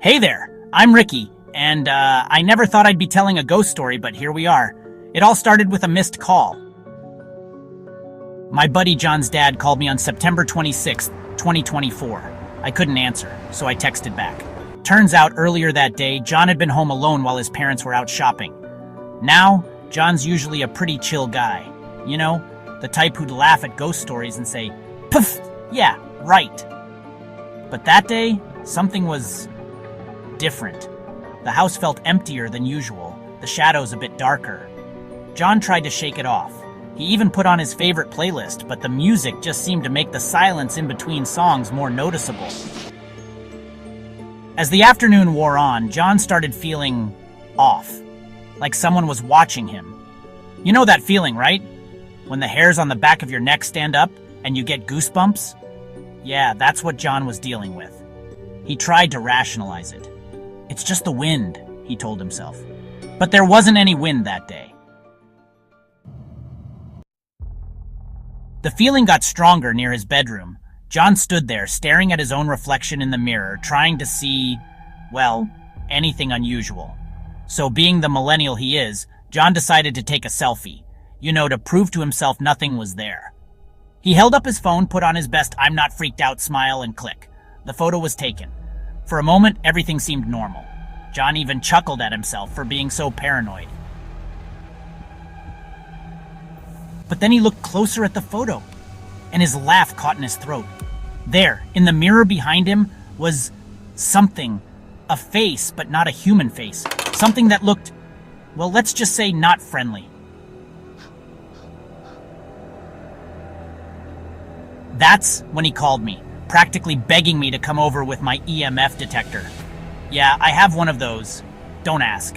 Hey there, I'm Ricky, and I never thought I'd be telling a ghost story, but here we are. It all started with a missed call. My buddy John's dad called me on September 26th, 2024. I couldn't answer, so I texted back. Turns out earlier that day, John had been home alone while his parents were out shopping. Now, John's usually a pretty chill guy. You know, the type who'd laugh at ghost stories and say, "Poof, yeah, right." But that day, something was different. The house felt emptier than usual, the shadows a bit darker. John tried to shake it off. He even put on his favorite playlist, but the music just seemed to make the silence in between songs more noticeable. As the afternoon wore on, John started feeling off, like someone was watching him. You know that feeling, right? When the hairs on the back of your neck stand up and you get goosebumps? Yeah, that's what John was dealing with. He tried to rationalize it. It's just the wind, he told himself. But there wasn't any wind that day. The feeling got stronger near his bedroom. John stood there, staring at his own reflection in the mirror, trying to see, well, anything unusual. So being the millennial he is, John decided to take a selfie, to prove to himself nothing was there. He held up his phone, put on his best "I'm not freaked out" smile, and click. The photo was taken. For a moment, everything seemed normal. John even chuckled at himself for being so paranoid. But then he looked closer at the photo, and his laugh caught in his throat. There, in the mirror behind him, was something. A face, but not a human face. Something that looked, well, let's just say not friendly. That's when he called me, practically begging me to come over with my EMF detector. Yeah, I have one of those. Don't ask.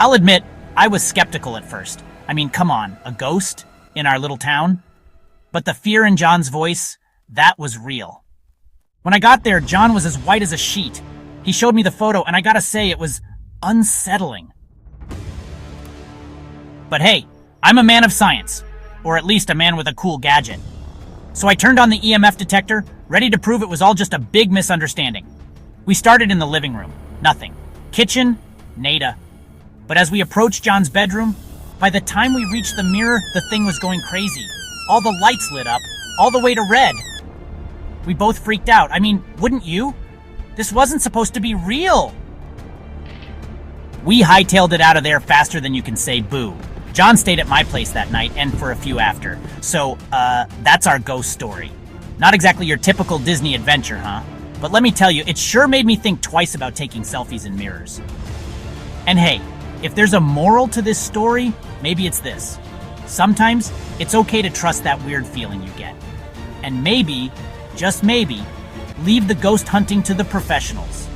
I'll admit, I was skeptical at first. I mean, come on, a ghost in our little town? But the fear in John's voice, that was real. When I got there, John was as white as a sheet. He showed me the photo, and I gotta say, it was unsettling. But hey, I'm a man of science, or at least a man with a cool gadget. So I turned on the EMF detector, ready to prove it was all just a big misunderstanding. We started in the living room. Nothing. Kitchen? Nada. But as we approached John's bedroom, by the time we reached the mirror, the thing was going crazy. All the lights lit up, all the way to red. We both freaked out. I mean, wouldn't you? This wasn't supposed to be real. We hightailed it out of there faster than you can say boo. John stayed at my place that night and for a few after. So, that's our ghost story. Not exactly your typical Disney adventure, huh? But let me tell you, it sure made me think twice about taking selfies in mirrors. And hey, if there's a moral to this story, maybe it's this. Sometimes, it's okay to trust that weird feeling you get. And maybe, just maybe, leave the ghost hunting to the professionals.